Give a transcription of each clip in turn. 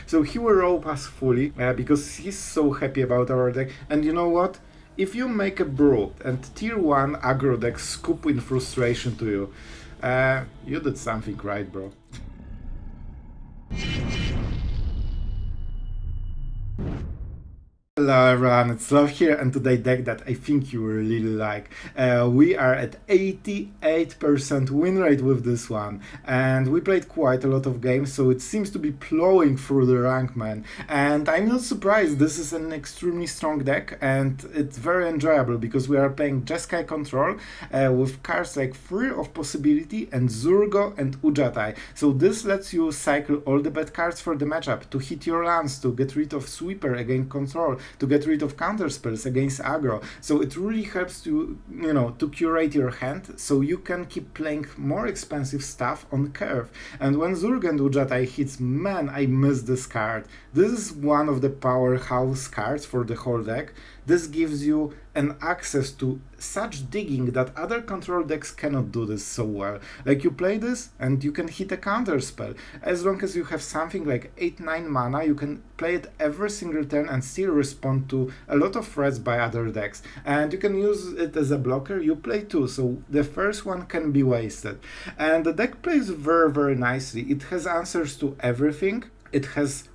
So he will rope us fully because he's so happy about our deck. And you know what? If you make a brew and tier 1 aggro deck scoop in frustration to you, you did something right, bro. Hello everyone, it's Sloth here, and today deck that I think you will really like. We are at 88% win rate with this one, and we played quite a lot of games, so it seems to be plowing through the rank, man. And I'm not surprised, this is an extremely strong deck, and it's very enjoyable because we are playing Jeskai control with cards like Free of Possibility and Zurgo and Ojutai. So this lets you cycle all the bad cards for the matchup to hit your lands, to get rid of Sweeper against control, to get rid of counterspells against aggro. So it really helps to, to curate your hand so you can keep playing more expensive stuff on curve. And when Zurgo and Ojutai hits, man, I miss this card. This is one of the powerhouse cards for the whole deck. This gives you an access to such digging that other control decks cannot do this so well. Like, you play this and you can hit a counterspell. As long as you have something like 8-9 mana, you can play it every single turn and still respond to a lot of threats by other decks. And you can use it as a blocker, you play two, so the first one can be wasted. And the deck plays very, very nicely. It has answers to everything. It has,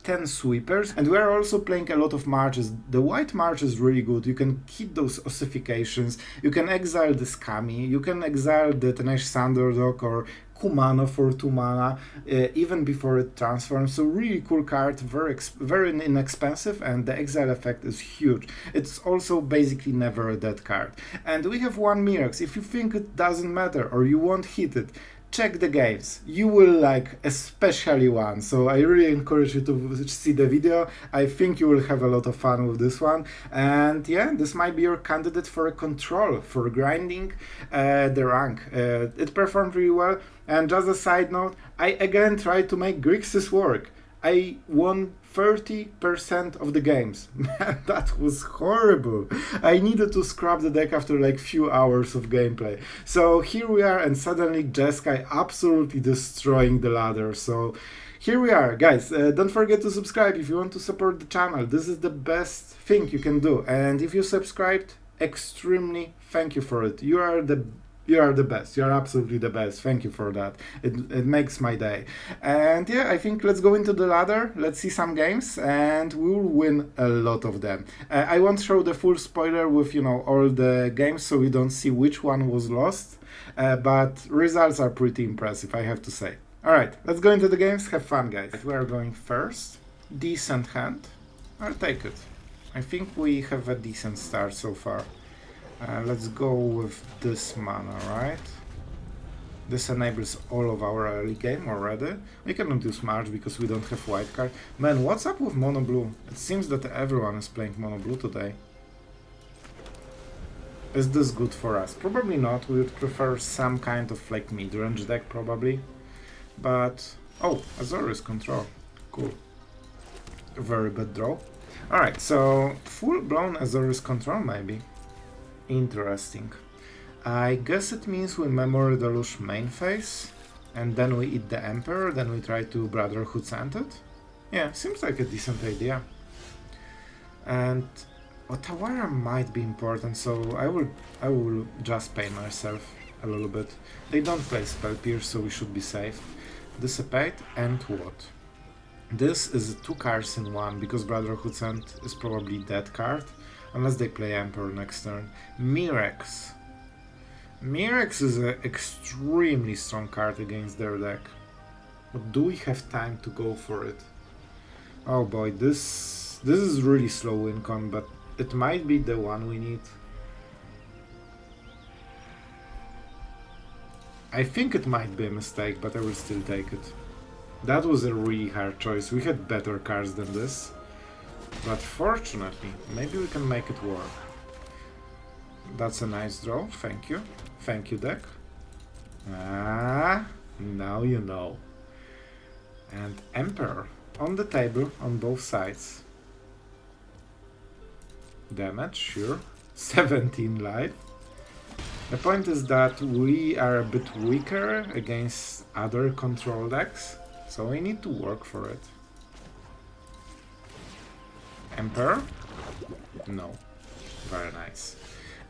10 sweepers, and we are also playing a lot of marches. The white march is really good. You can hit those ossifications, you can exile the Scammy, you can exile the Tenacious Thunderdog or Kumano for 2 mana, even before it transforms. So really cool card, very inexpensive, and the exile effect is huge. It's also basically never a dead card. And we have one Mirax. If you think it doesn't matter or you won't hit it, check the games. You will like especially one. So I really encourage you to see the video. I think you will have a lot of fun with this one. And yeah, this might be your candidate for a control, for grinding the rank. It performed really well. And just a side note, I again tried to make Grixis work. I won 30% of the games. Man, that was horrible. I needed to scrap the deck after like few hours of gameplay. So here we are, and suddenly Jeskai absolutely destroying the ladder. So here we are, guys. Don't forget to subscribe if you want to support the channel. This is the best thing you can do. And if you subscribed, extremely thank you for it. You are the best. You are absolutely the best. Thank you for that. It makes my day. And yeah, I think let's go into the ladder. Let's see some games, and we will win a lot of them. I won't show the full spoiler with, all the games, so we don't see which one was lost. But results are pretty impressive, I have to say. All right, let's go into the games. Have fun, guys. We are going first. Decent hand. I'll take it. I think we have a decent start so far. Let's go with this mana, right? This enables all of our early game already. We cannot use March because we don't have white card. Man, what's up with mono blue? It seems that everyone is playing mono blue today. Is this good for us? Probably not. We would prefer some kind of like mid-range deck probably. But oh, Azorius control. Cool. Very bad draw. Alright, so full-blown Azorius control maybe. Interesting. I guess it means we Memory Deluge main phase, and then we eat the Emperor, then we try to Brotherhood send it. Yeah, seems like a decent idea. And Otawara might be important, so I will just pay myself a little bit. They don't play Spell Pierce, so we should be safe. Dissipate and what? This is 2 cards in 1, because Brotherhood Send is probably dead card. Unless they play Emperor next turn. Mirax. Mirax is an extremely strong card against their deck. But do we have time to go for it? Oh boy, this is really slow win con, but it might be the one we need. I think it might be a mistake, but I will still take it. That was a really hard choice. We had better cards than this. But fortunately, maybe we can make it work. That's a nice draw, thank you. Thank you, deck. Ah, now you know. And Emperor on the table on both sides. Damage, sure. 17 life. The point is that we are a bit weaker against other control decks, so we need to work for it. Emperor? No. Very nice.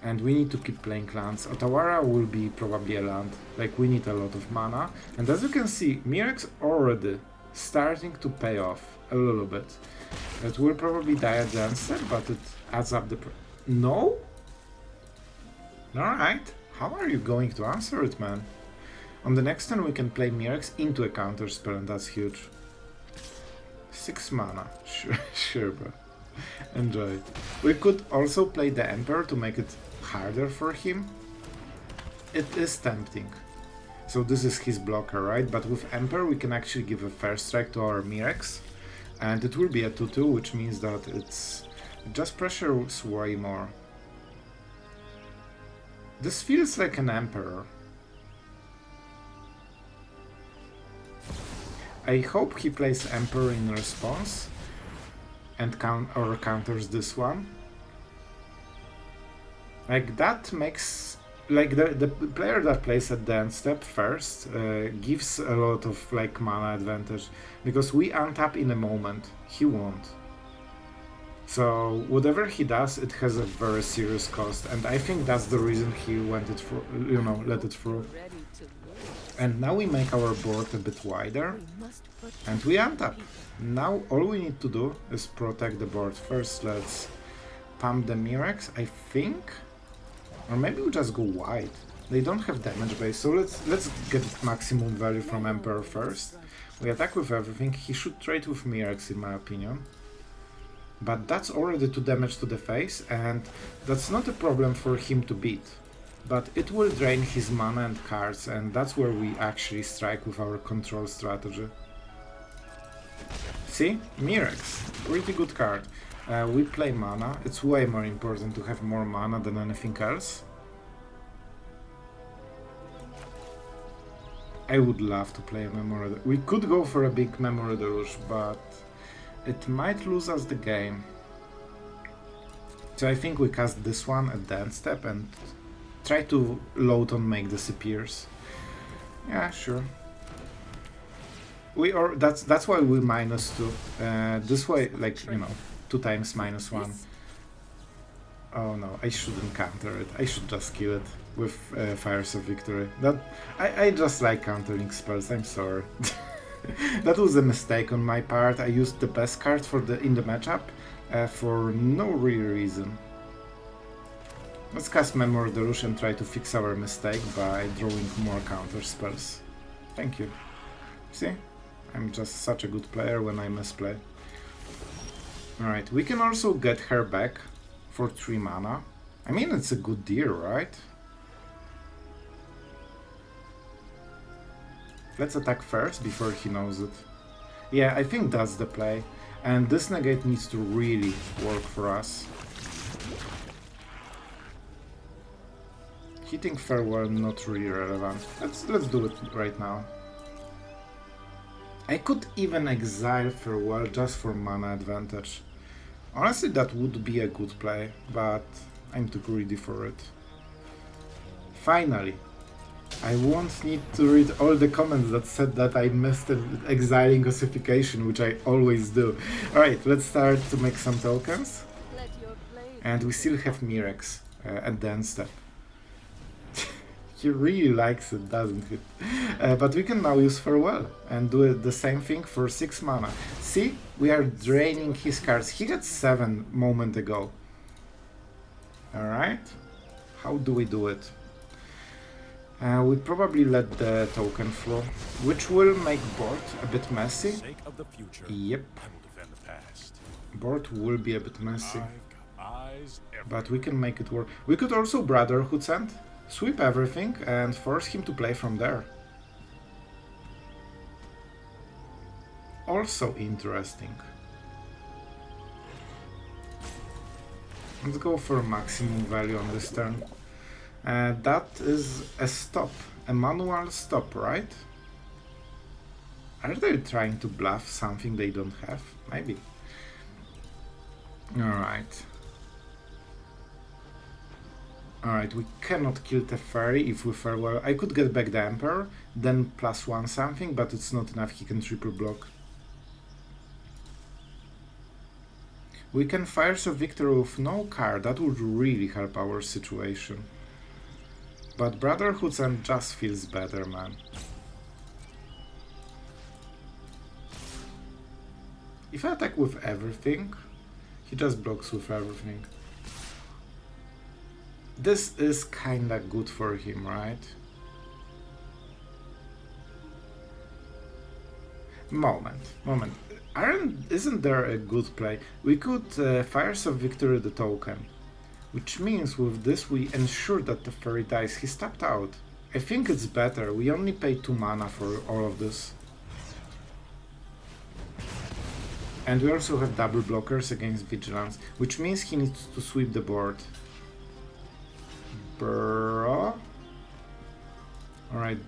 And we need to keep playing lands. Otawara will be probably a land. Like, we need a lot of mana. And as you can see, Mirrex already starting to pay off a little bit. It will probably die at the onset, but it adds up the... No? Alright. How are you going to answer it, man? On the next turn we can play Mirrex into a counterspell, and that's huge. 6 mana. Sure, sure, bro. Enjoy it. We could also play the Emperor to make it harder for him. It is tempting. So this is his blocker, right? But with Emperor we can actually give a first strike to our Mirrex. And it will be a 2-2, which means that it just pressures way more. This feels like an Emperor. I hope he plays Emperor in response and counters this one. Like, that makes... Like, the player that plays at the end step first gives a lot of, like, mana advantage. Because we untap in a moment. He won't. So, whatever he does, it has a very serious cost. And I think that's the reason he went it for, you know, let it through. And now we make our board a bit wider. And we untap. Now all we need to do is protect the board. First, let's pump the Mirrex, I think. Or maybe we just go wide. They don't have damage base, so let's get maximum value from Emperor first. We attack with everything. He should trade with Mirrex, in my opinion. But that's already 2 damage to the face, and that's not a problem for him to beat. But it will drain his mana and cards, and that's where we actually strike with our control strategy. See? Mirrex. Pretty good card. We play mana. It's way more important to have more mana than anything else. I would love to play a Memory Deluge. We could go for a big Memory Deluge, but it might lose us the game. So I think we cast this one at the end step and try to load on make disappears. Yeah, sure. That's why we -2. This way, like, you know, 2 times -1. Oh no, I shouldn't counter it. I should just kill it with Fires of Victory. I just like countering spells, I'm sorry. That was a mistake on my part. I used the best card in the matchup for no real reason. Let's cast Memory Deluge and try to fix our mistake by drawing more counter spells. Thank you. See? I'm just such a good player when I misplay. Alright, we can also get her back for 3 mana. I mean, it's a good deal, right? Let's attack first before he knows it. Yeah, I think that's the play. And this Negate needs to really work for us. Hitting Farewell, not really relevant. Let's do it right now. I could even exile Farewell just for mana advantage. Honestly, that would be a good play, but I'm too greedy for it. Finally, I won't need to read all the comments that said that I missed exiling ossification, which I always do. Alright, let's start to make some tokens. And we still have Mirrex at the end step. He really likes it, doesn't he? But we can now use Farewell and do the same thing for 6 mana. See? We are draining his cards. He had 7 a moment ago. Alright. How do we do it? We probably let the token flow, which will make board a bit messy. Yep. Board will be a bit messy. But we can make it work. We could also Brotherhood send. Sweep everything and force him to play from there. Also interesting. Let's go for maximum value on this turn. That is a stop, a manual stop, right? Are they trying to bluff something they don't have? Maybe. Alright. Alright, we cannot kill Teferi if we Farewell. I could get back the Emperor, then +1 something, but it's not enough, he can triple block. We can Fires of Victory with no card, that would really help our situation. But Brotherhood's End just feels better, man. If I attack with everything, he just blocks with everything. This is kinda good for him, right? Moment. Isn't there a good play? We could Fires of Victory the token, which means with this we ensure that the fairy dies. He's tapped out. I think it's better. We only pay 2 mana for all of this. And we also have double blockers against Vigilance, which means he needs to sweep the board. Bro. Alright,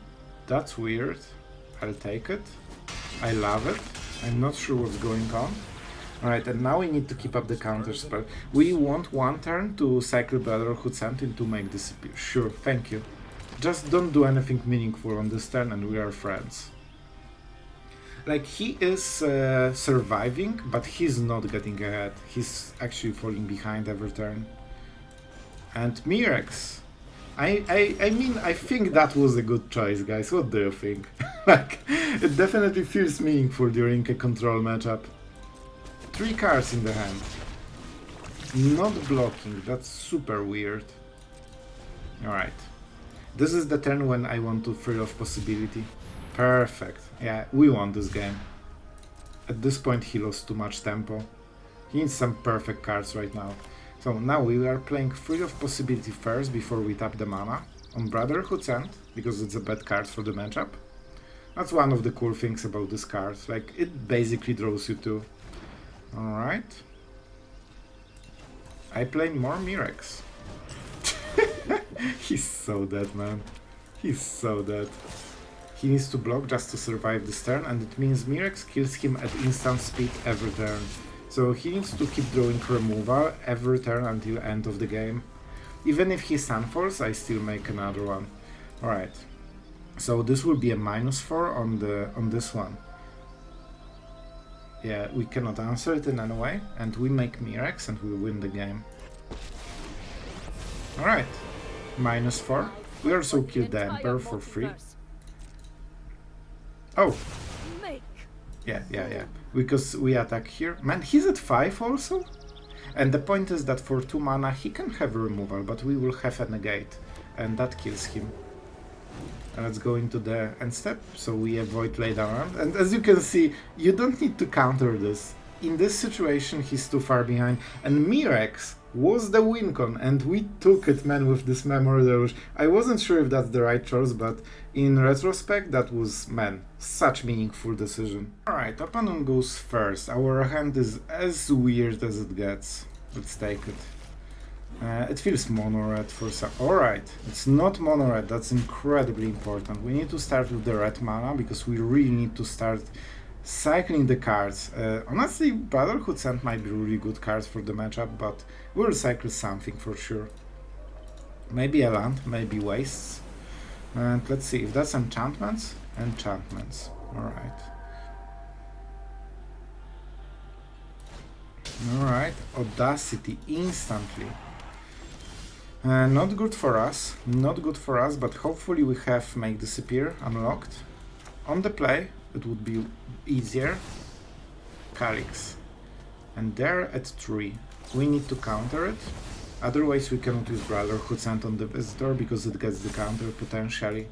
that's weird. I'll take it. I love it. I'm not sure what's going on. Alright, and now we need to keep up the counterspell. We want 1 turn to cycle Brotherhood's End to make disappear. Sure, thank you. Just don't do anything meaningful on this turn and we are friends. Like, he is surviving, but he's not getting ahead. He's actually falling behind every turn. And Mirex. I mean, I think that was a good choice, guys. What do you think? Like, it definitely feels meaningful during a control matchup. 3 cards in the hand. Not blocking, that's super weird. Alright. This is the turn when I want to Thrill of Possibility. Perfect. Yeah, we won this game. At this point he lost too much tempo. He needs some perfect cards right now. So now we are playing Thrill of Possibility first before we tap the mana on Brotherhood's End, because it's a bad card for the matchup. That's one of the cool things about this card, like it basically draws you 2. Alright. I play more Mirex. He's so dead, man. He's so dead. He needs to block just to survive this turn, and it means Mirex kills him at instant speed every turn. So he needs to keep drawing removal every turn until end of the game. Even if he Sunfalls, I still make another one. Alright. So this will be a -4 on this one. Yeah, we cannot answer it in any way, and we make Mirex and we win the game. Alright. -4. We also killed the Emperor for free. Oh! Yeah. Because we attack here. Man, he's at 5 also? And the point is that for 2 mana he can have removal, but we will have a negate, and that kills him. And let's go into the end step, so we avoid lay down. And as you can see, you don't need to counter this. In this situation he's too far behind, and Mirex was the win con, and we took it, man, with this Memory Deluge. I wasn't sure if that's the right choice, but in retrospect that was, man, such meaningful decision. Alright, opponent goes first. Our hand is as weird as it gets. Let's take it. It feels mono-red for some... Alright, it's not mono-red, that's incredibly important. We need to start with the red mana, because we really need to start cycling the cards. Honestly, Brotherhood's End might be really good cards for the matchup, but we'll cycle something for sure. Maybe a land, maybe Wastes. And let's see, if that's enchantments, enchantments. Alright. Alright, Audacity instantly. Not good for us, but hopefully we have Make Disappear unlocked. On the play, it would be easier. Calyx. And they're at 3. We need to counter it. Otherwise we cannot use Brotherhood's End on the Visitor because it gets the counter potentially.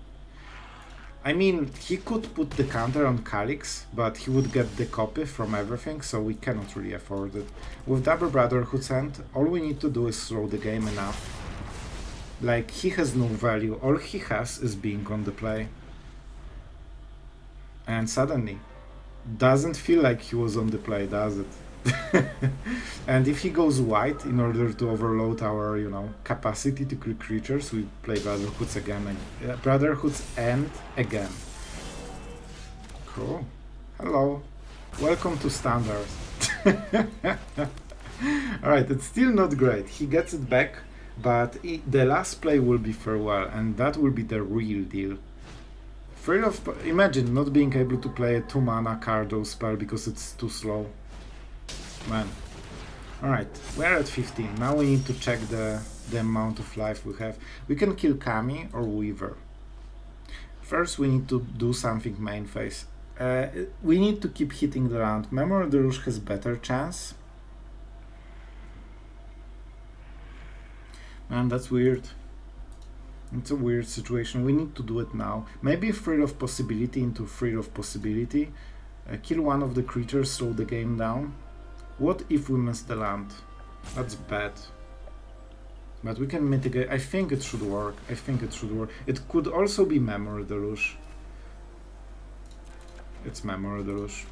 I mean, he could put the counter on Calyx, but he would get the copy from everything, so we cannot really afford it. With double Brotherhood's End, all we need to do is slow the game enough. Like, he has no value, all he has is being on the play. And suddenly, doesn't feel like he was on the play, does it? And if he goes white in order to overload our, you know, capacity to kill creatures, we play Brotherhood's again, Brotherhood's End again. Cool. Hello. Welcome to Standard. Alright, it's still not great. He gets it back, but the last play will be Farewell, and that will be the real deal. Imagine not being able to play a 2 mana Cardo spell because it's too slow. Man, Alright, we're at 15. Now we need to check the amount of life we have. We can kill Kami or Weaver. First we need to do something main phase. We need to keep hitting the land. Memory Deluge has better chance. Man, that's weird. It's a weird situation. We need to do it now. Maybe Fruit of Possibility into Fruit of Possibility. Kill one of the creatures, slow the game down. What if we miss the land? That's bad. But we can mitigate. I think it should work. I think it should work. It could also be Memory Deluge. It's Memory Deluge.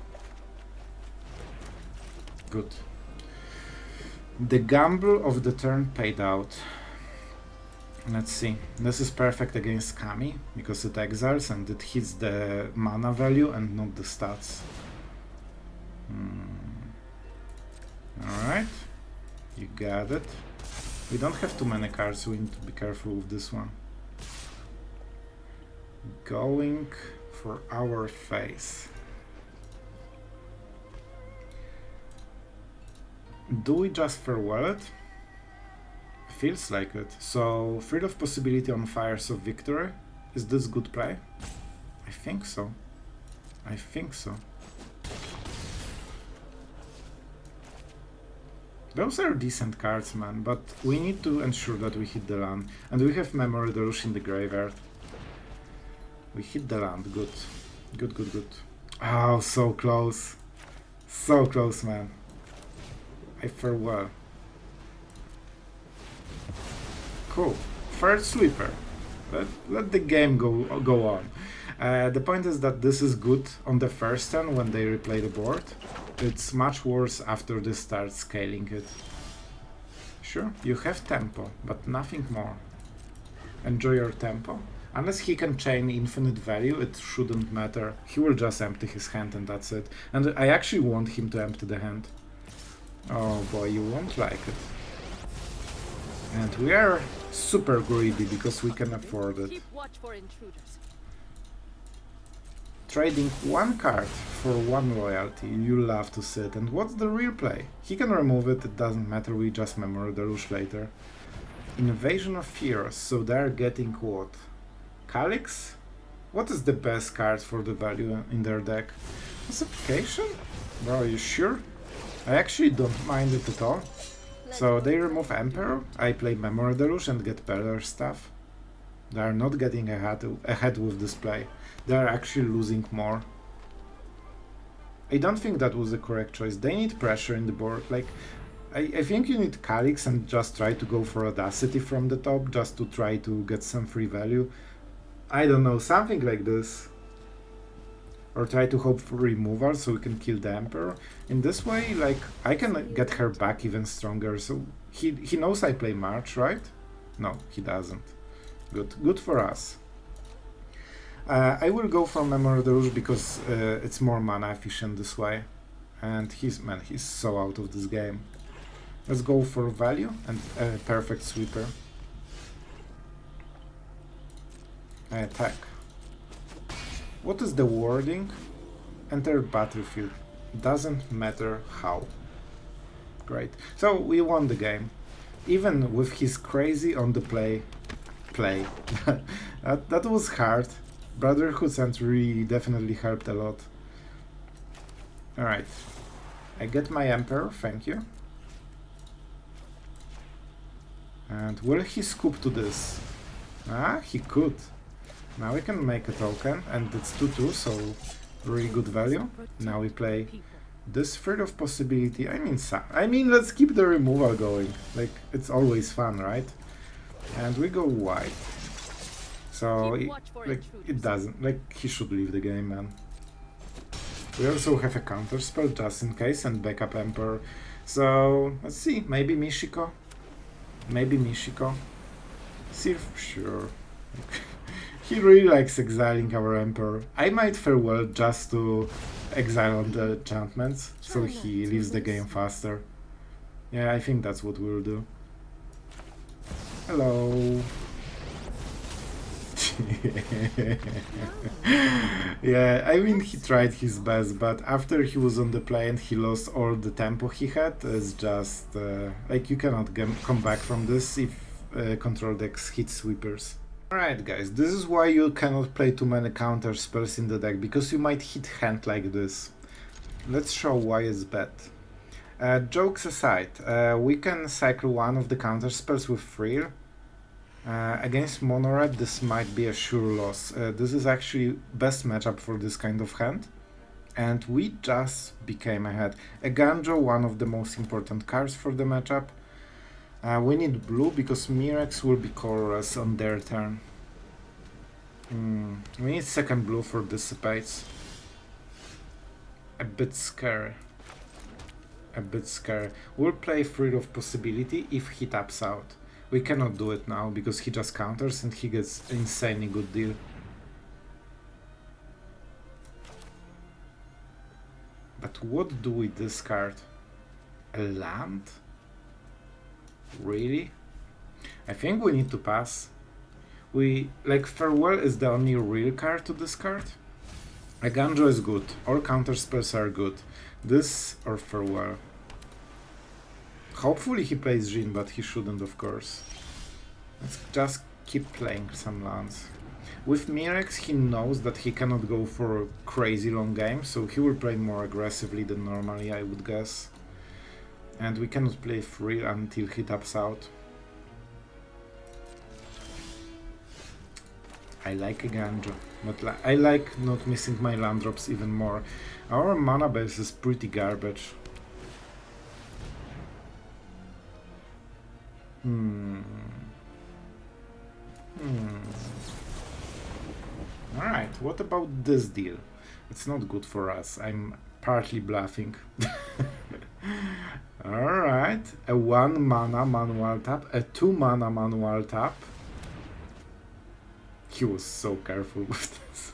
Good. The gamble of the turn paid out. Let's see. This is perfect against Kami because it exiles and it hits the mana value and not the stats. Alright. You got it. We don't have too many cards, so we need to be careful with this one. Going for our face. Do we just farewell it? Feels like it. So, Fruit of Possibility on Fires of Victory. Is this good play? I think so. I think so. Those are decent cards, man, but we need to ensure that we hit the land. And we have Memory Deluge in the graveyard. We hit the land, good. Good, good, good. Oh, so close. So close, man. I farewell. Cool. First sweeper. Let the game go on. The point is that this is good on the first turn when they replay the board. It's much worse after they start scaling it. Sure, you have tempo, but nothing more. Enjoy your tempo. Unless he can chain infinite value, it shouldn't matter. He will just empty his hand and that's it. And I actually want him to empty the hand. Oh boy, you won't like it. And we are super greedy because we can afford it. Keep watch for intruders. Trading one card for one loyalty, you love to see it. And what's the real play? He can remove it, it doesn't matter, we just Memory Deluge later. Invasion of Fears, so they're getting what? Calyx? What is the best card for the value in their deck? Pacification? Bro, are you sure? I actually don't mind it at all. So they remove Emperor, I play Memory Deluge and get better stuff. They are not getting ahead with this play. They are actually losing more. I don't think that was the correct choice. They need pressure in the board. Like, I think you need Calyx and just try to go for Audacity from the top, just to try to get some free value. I don't know, something like this. Or try to hope for removal so we can kill the Emperor. In this way, like, I can get her back even stronger. So he knows I play March, right? No, he doesn't. Good for us. I will go for Memory Deluge because it's more mana efficient this way. And he's so out of this game. Let's go for value and perfect sweeper. I attack. What is the wording? Enter battlefield. Doesn't matter how. Great. So we won the game. Even with his crazy on the play. that was hard. Brotherhood Century definitely helped a lot. Alright. I get my Emperor, thank you. And will he scoop to this? Ah, he could. Now we can make a token, and it's 2-2, so really good value. Now we play this Fruit of Possibility. I mean, let's keep the removal going. Like, it's always fun, right? And we go white. So, it doesn't. Like, he should leave the game, man. We also have a Counterspell just in case, and backup Emperor. So, let's see. Maybe Mishiko. Maybe Mishiko. Sure. He really likes exiling our Emperor. I might farewell just to exile on the enchantments, so he leaves the game faster. Yeah, I think that's what we'll do. Hello. Yeah, I mean, he tried his best, but after he was on the play and he lost all the tempo he had, it's just like you cannot come back from this if control decks hit sweepers. Alright guys, this is why you cannot play too many counter spells in the deck, because you might hit hand like this. Let's show why it's bad. Jokes aside, we can cycle one of the counter spells with Frill. Against mono red, this might be a sure loss. This is actually best matchup for this kind of hand. And we just became ahead. A Ganjo, one of the most important cards for the matchup. We need blue because Mirex will be colorless on their turn. We need second blue for Dissipates. A bit scary. A bit scary. We'll play Frill of Possibility if he taps out. We cannot do it now because he just counters and he gets insanely good deal. But what do we discard? A land? Really? I think we need to pass. Farewell is the only real card to discard. A Ganjo is good. All counterspells are good. This or Farewell. Hopefully he plays Jin, but he shouldn't, of course. Let's just keep playing some lands. With Mirex, he knows that he cannot go for a crazy long game, so he will play more aggressively than normally, I would guess. And we cannot play Frill until he taps out. I like a Ganjo, but I like not missing my land drops even more. Our mana base is pretty garbage. Alright, what about this deal? It's not good for us. I'm partly bluffing. Alright, a 1 mana manual tap, a 2 mana manual tap. He was so careful with this.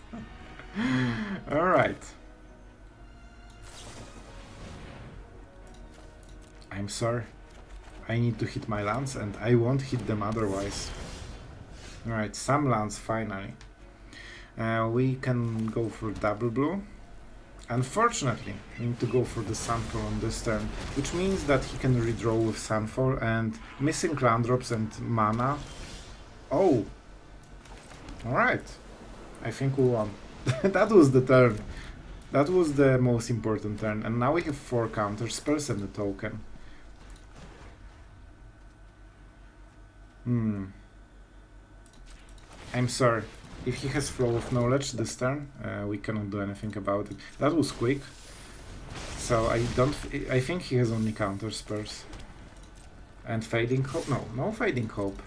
Alright. I'm sorry. I need to hit my lands and I won't hit them otherwise. Alright, some lands finally. We can go for double blue. Unfortunately, we need to go for the Sunfall on this turn, which means that he can redraw with Sunfall and missing land drops and mana. Oh! Alright, I think we won. That was the turn. That was the most important turn, and now we have 4 counterspells and a token. I'm sorry. If he has Flow of Knowledge this turn, we cannot do anything about it. That was quick. So I think he has only counterspells. And Fading Hope? No Fading Hope.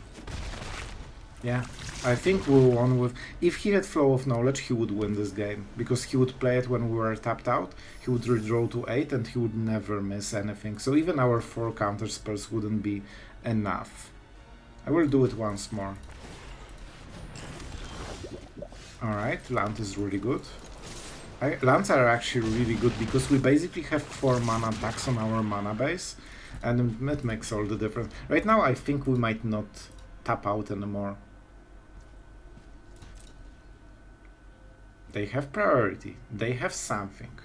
Yeah, I think we won with... If he had Flow of Knowledge, he would win this game. Because he would play it when we were tapped out, he would redraw to 8 and he would never miss anything. So even our 4 counterspells wouldn't be enough. I will do it once more. Alright, land is really good. Lands are actually really good because we basically have 4 mana attacks on our mana base, and it makes all the difference. Right now I think we might not tap out anymore. They have priority. They have something.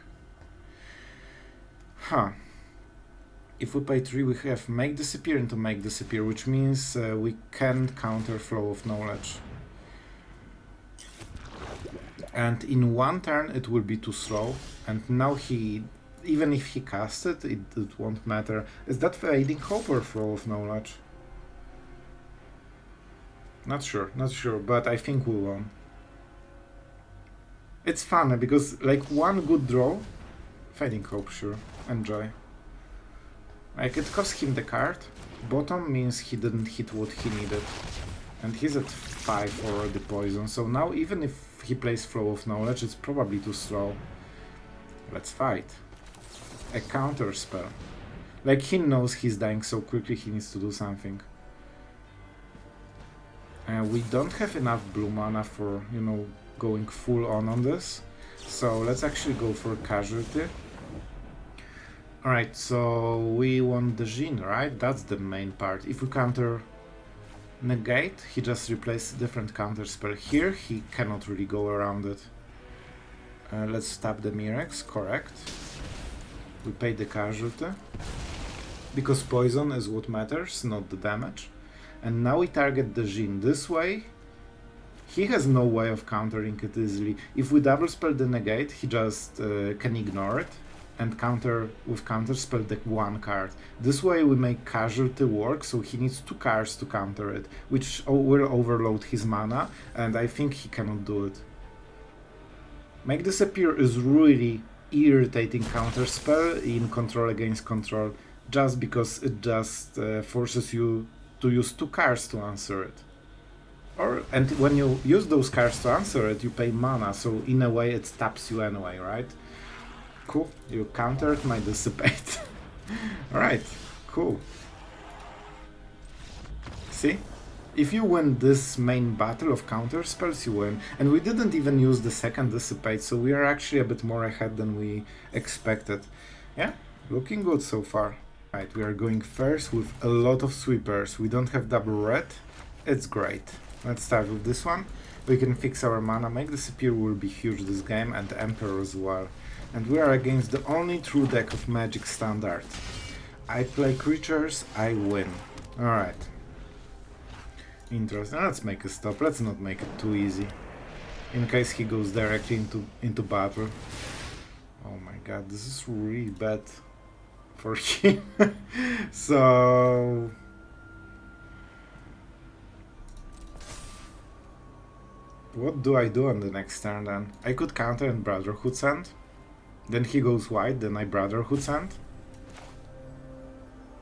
Huh. If we pay 3, we have Make Disappear into Make Disappear, which means we can't counter Flow of Knowledge. And in 1 turn it will be too slow, and now even if he casts it, it won't matter. Is that Fading Hope or Flow of Knowledge? Not sure, but I think we won. It's fun because like 1 good draw, Fading Hope, sure, enjoy. Like it cost him the card, bottom means he didn't hit what he needed. And he's at 5 already poison, so now even if he plays Flow of Knowledge, it's probably too slow. Let's fight. A counter spell. Like he knows he's dying so quickly, he needs to do something. We don't have enough blue mana for, you know, going full on this. So let's actually go for Casualty. Alright, so we want the Jin, right? That's the main part. If we counter... Negate, he just replaced different counterspell. Here he cannot really go around it. Let's tap the Mirex, correct. We pay the casualty. Because poison is what matters, not the damage. And now we target the Jin this way. He has no way of countering it easily. If we double spell the Negate, he just can ignore it and counter with counterspell the one card. This way we make casualty work, so he needs 2 cards to counter it, which will overload his mana, and I think he cannot do it. Make Disappear is really irritating counterspell in control against control, just because it just forces you to use 2 cards to answer it. And when you use those cards to answer it, you pay mana, so in a way it taps you anyway, right? Cool, you countered my Dissipate. Alright, cool. See? If you win this main battle of counterspells, you win. And we didn't even use the second Dissipate, so we are actually a bit more ahead than we expected. Yeah, looking good so far. Right, we are going first with a lot of sweepers. We don't have double red. It's great. Let's start with this one. We can fix our mana. Make Disappear will be huge this game, and Emperor as well. And we are against the only true deck of Magic Standard. I play creatures, I win. Alright. Interesting. Let's make a stop. Let's not make it too easy. In case he goes directly into battle. Oh my god, this is really bad for him. So... what do I do on the next turn then? I could counter and Brotherhood send. Then he goes white, then I Brotherhood send.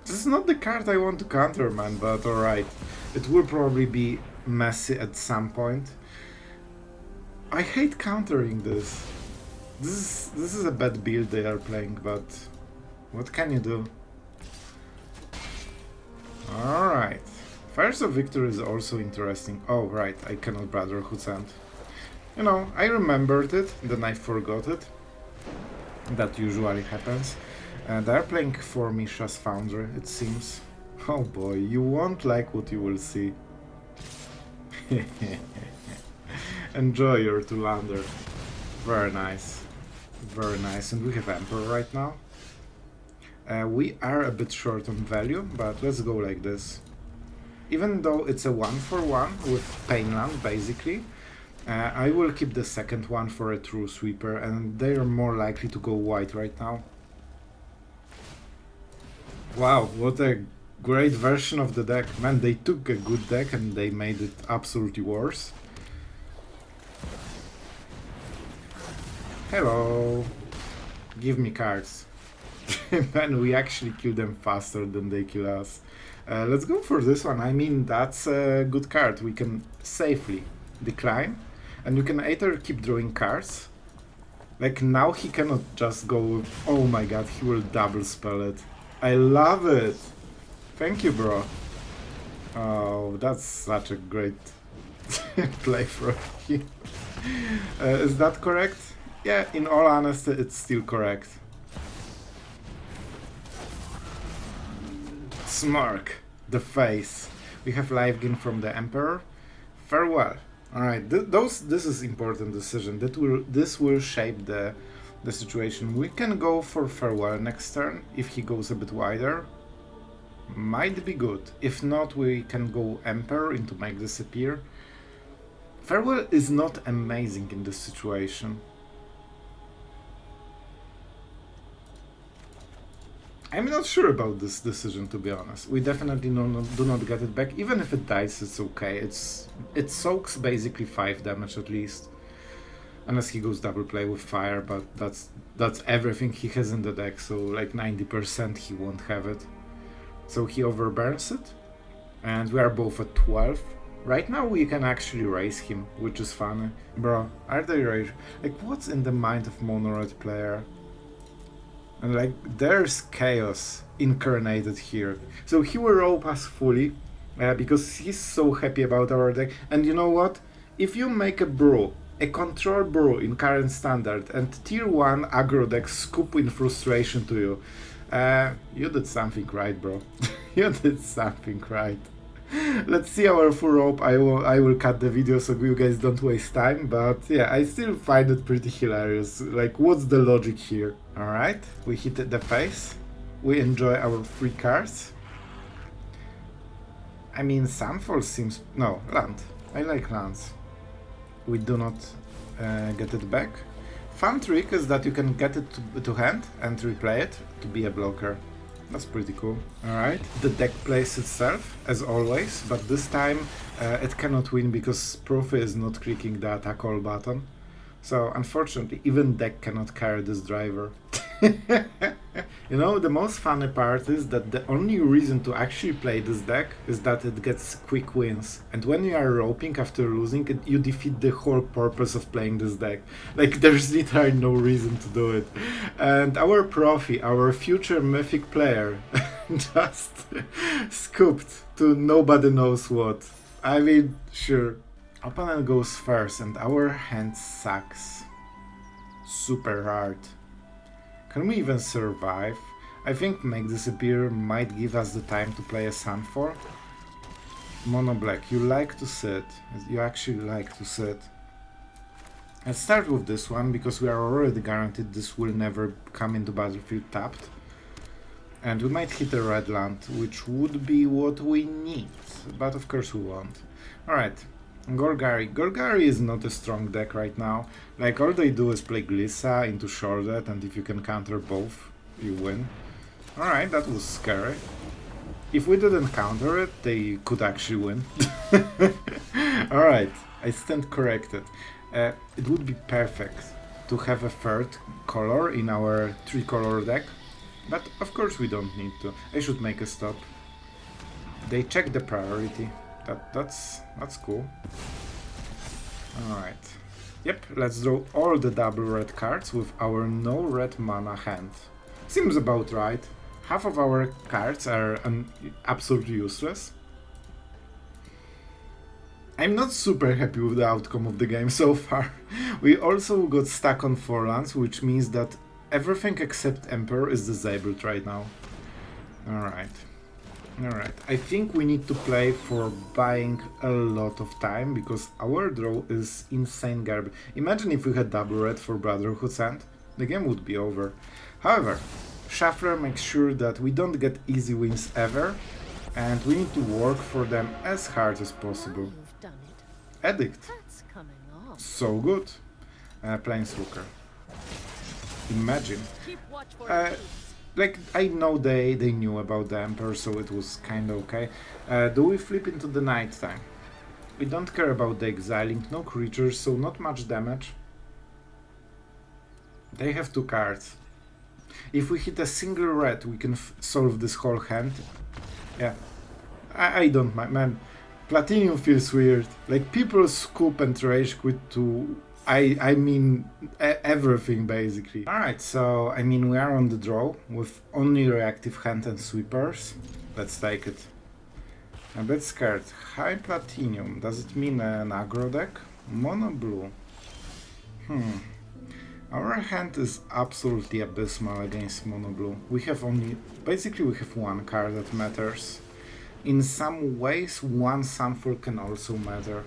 This is not the card I want to counter, man, but alright. It will probably be messy at some point. I hate countering this. This is a bad build they are playing, but what can you do? Alright. Fires of Victory is also interesting. Oh, right, I cannot Brotherhood send. You know, I remembered it, then I forgot it. That usually happens. They're playing for Misha's Foundry, it seems. Oh boy, you won't like what you will see. Enjoy your 2-lander. Very nice. Very nice. And we have Emperor right now. We are a bit short on value, but let's go like this. Even though it's a 1-for-1 with Painland, basically, I will keep the second one for a true sweeper, and they are more likely to go white right now. Wow, what a great version of the deck. Man, they took a good deck and they made it absolutely worse. Hello. Give me cards. Man, we actually kill them faster than they kill us. Let's go for this one. I mean, that's a good card. We can safely decline. And you can either keep drawing cards. Like now he cannot just go with, oh my god, he will double spell it. I love it. Thank you, bro. Oh, that's such a great play for him. Is that correct? Yeah, in all honesty, it's still correct. Smirk, the face. We have life gain from the Emperor. Farewell. Alright, this is important decision. This will shape the situation. We can go for Farewell next turn if he goes a bit wider. Might be good. If not, we can go Emperor into Make Disappear. Farewell is not amazing in this situation. I'm not sure about this decision, to be honest. We definitely do not get it back. Even if it dies, it's okay. It soaks basically 5 damage at least. Unless he goes double play with fire, but that's everything he has in the deck, so like 90% he won't have it. So he overburns it, and we are both at 12. Right now we can actually raise him, which is funny. Bro, are they raise? Like, what's in the mind of mono-red player? And like, there's chaos incarnated here. So he will rope us fully, because he's so happy about our deck. And you know what? If you make a brew, a control brew in current standard, and tier 1 aggro deck scoop in frustration to you, you did something right, bro. You did something right. Let's see our full rope. I will cut the video so you guys don't waste time, but yeah, I still find it pretty hilarious. Like, what's the logic here? Alright, we hit the face. We enjoy our free cards. I mean, Sunfall seems... No, land. I like lands. We do not get it back. Fun trick is that you can get it to hand and replay it to be a blocker. That's pretty cool. Alright, the deck plays itself, as always, but this time it cannot win because Profi is not clicking the attack all button. So, unfortunately, even deck cannot carry this driver. You know, the most funny part is that the only reason to actually play this deck is that it gets quick wins. And when you are roping after losing it, you defeat the whole purpose of playing this deck. Like, there's literally no reason to do it. And our Profi, our future mythic player, just scooped to nobody knows what. I mean, sure. Opponent goes first and our hand sucks. Super hard. Can we even survive? I think Make Disappear might give us the time to play a Sunfall. Mono black, you like to sit. You actually like to sit. Let's start with this one because we are already guaranteed this will never come into battlefield tapped. And we might hit a red land, which would be what we need. But of course we won't. Alright. Golgari. Golgari is not a strong deck right now. Like, all they do is play Glissa into Shorted, and if you can counter both, you win. Alright, that was scary. If we didn't counter it, they could actually win. Alright, I stand corrected. It would be perfect to have a third color in our 3-color deck, but of course we don't need to. I should make a stop. They check the priority. That's cool. Alright. Yep, let's draw all the double red cards with our no red mana hand. Seems about right. Half of our cards are absolutely useless. I'm not super happy with the outcome of the game so far. We also got stuck on 4 lands, which means that everything except Emperor is disabled right now. Alright. Alright, I think we need to play for buying a lot of time, because our draw is insane garbage. Imagine if we had double red for Brotherhood's end, the game would be over. However, Shuffler makes sure that we don't get easy wins ever, and we need to work for them as hard as possible. Edict. So good. Planeswalker. Imagine. Like, I know they knew about the Emperor, so it was kinda okay. Do we flip into the night time? We don't care about the exiling, no creatures, so not much damage. They have 2 cards. If we hit a single red, we can solve this whole hand. Yeah, I don't mind, man. Platinum feels weird. Like, people scoop and rage quit to... I mean everything basically. Alright, so I mean we are on the draw with only reactive hand and sweepers. Let's take it. A bit scared. High platinum. Does it mean an aggro deck? Mono blue. Our hand is absolutely abysmal against mono blue. We have basically we have 1 card that matters. In some ways, 1 Sunfall can also matter.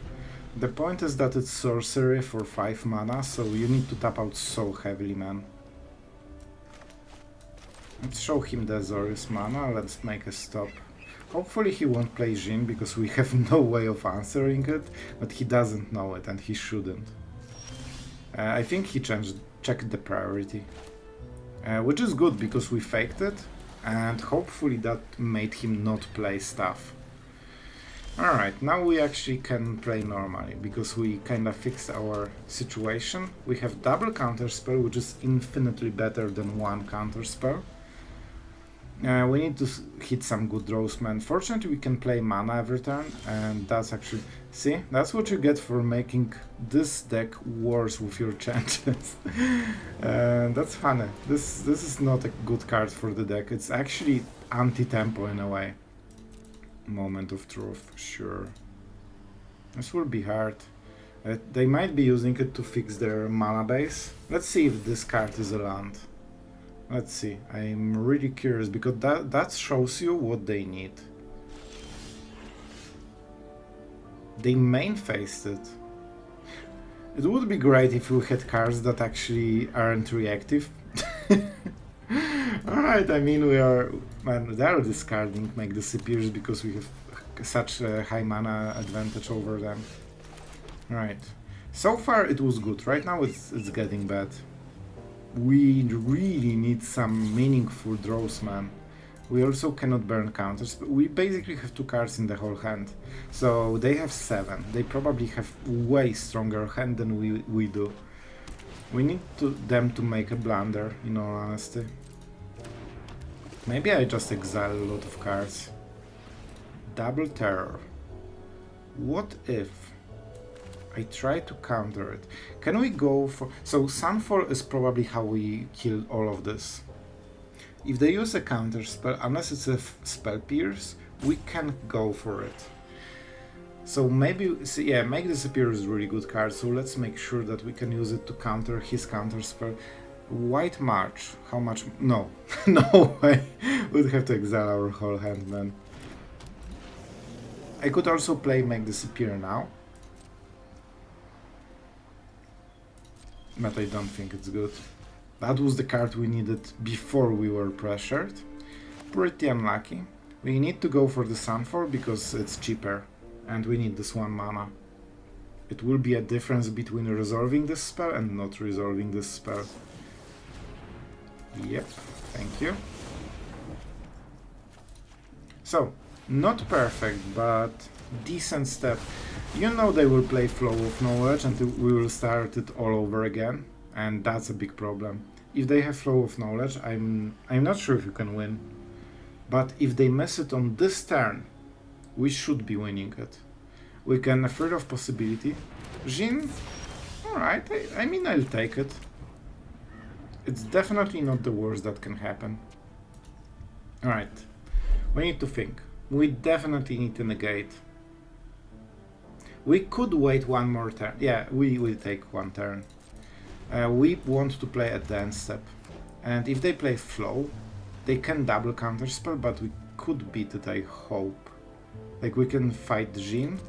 The point is that it's sorcery for 5 mana, so you need to tap out so heavily, man. Let's show him the Azorius mana, let's make a stop. Hopefully he won't play Jhin, because we have no way of answering it, but he doesn't know it, and he shouldn't. I think he checked the priority. Which is good, because we faked it, and hopefully that made him not play stuff. Alright, now we actually can play normally, because we kinda fixed our situation. We have double counterspell, which is infinitely better than 1 counterspell. We need to hit some good draws, man. Fortunately, we can play mana every turn, and that's actually... See, that's what you get for making this deck worse with your chances. That's funny. This is not a good card for the deck. It's actually anti-tempo in a way. Moment of truth, sure. This will be hard. They might be using it to fix their mana base. Let's see if this card is a land. Let's see. I'm really curious, because that shows you what they need. They main faced it. It would be great if we had cards that actually aren't reactive. Alright, I mean we are discarding Make Disappears because we have such a high mana advantage over them. Right. So far it was good. Right now it's getting bad. We really need some meaningful draws, man. We also cannot burn counters. We basically have 2 cards in the whole hand. So they have 7. They probably have way stronger hand than we do. We need them to make a blunder, in all honesty. Maybe I just exile a lot of cards. Double Terror. What if I try to counter it? Can we go for... So Sunfall is probably how we kill all of this. If they use a counter spell, unless it's a spell pierce, we can go for it. So maybe, yeah, Make Disappear is a really good card, so let's make sure that we can use it to counter his counter spell. White March, how much? No, no way, we'd have to exile our whole hand, man. I could also play Make Disappear now, but I don't think it's good. That was the card we needed before we were pressured. Pretty unlucky. We need to go for the Sunfall because it's cheaper and we need this 1 mana. It will be a difference between resolving this spell and not resolving this spell. Yep, thank you. So, not perfect, but decent step. You know they will play Flow of Knowledge and we will start it all over again. And that's a big problem. If they have Flow of Knowledge, I'm not sure if you can win. But if they miss it on this turn, we should be winning it. We can Afraid of Possibility. Jin, alright, I mean I'll take it. It's definitely not the worst that can happen. Alright, we need to think. We definitely need to negate. We could wait 1 more turn. Yeah, we will take 1 turn. We want to play at the end step, and if they play Flow, they can double counterspell, but we could beat it, I hope. Like, we can fight Jin.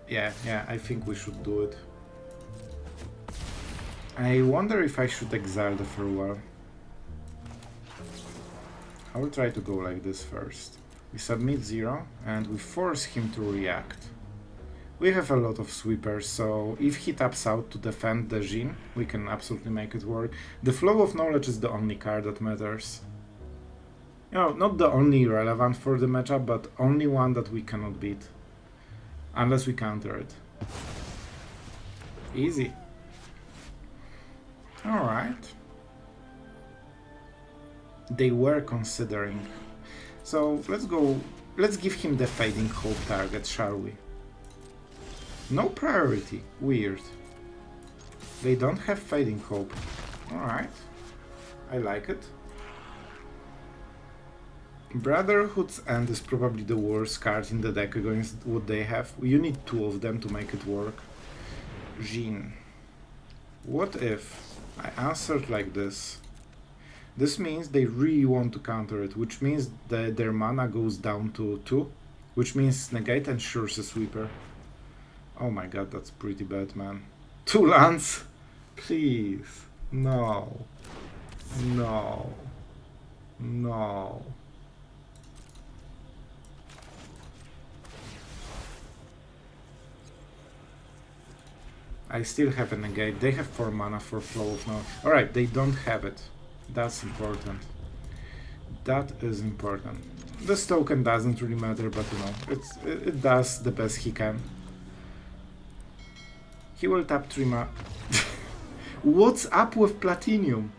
Yeah, I think we should do it. I wonder if I should exile the Farewell. I will try to go like this first. We submit 0, and we force him to react. We have a lot of sweepers, so if he taps out to defend the Jin, we can absolutely make it work. The Flow of Knowledge is the only card that matters. You know, not the only relevant for the matchup, but only one that we cannot beat. Unless we counter it. Easy. Alright. They were considering. So let's give him the Fading Hope target, shall we? No priority. Weird. They don't have Fading Hope. Alright. I like it. Brotherhood's End is probably the worst card in the deck against what they have. You need 2 of them to make it work. Jin. What if I answered like this? This means they really want to counter it, which means that their mana goes down to 2, which means Negate ensures a sweeper. Oh my god, that's pretty bad, man. 2 lands? Please. No. No. No. I still have a Negate. They have 4 mana for Flow of Knowledge. Alright, they don't have it. That's important. That is important. This token doesn't really matter, but you know, it does the best he can. He will tap 3 mana. What's up with Platinum?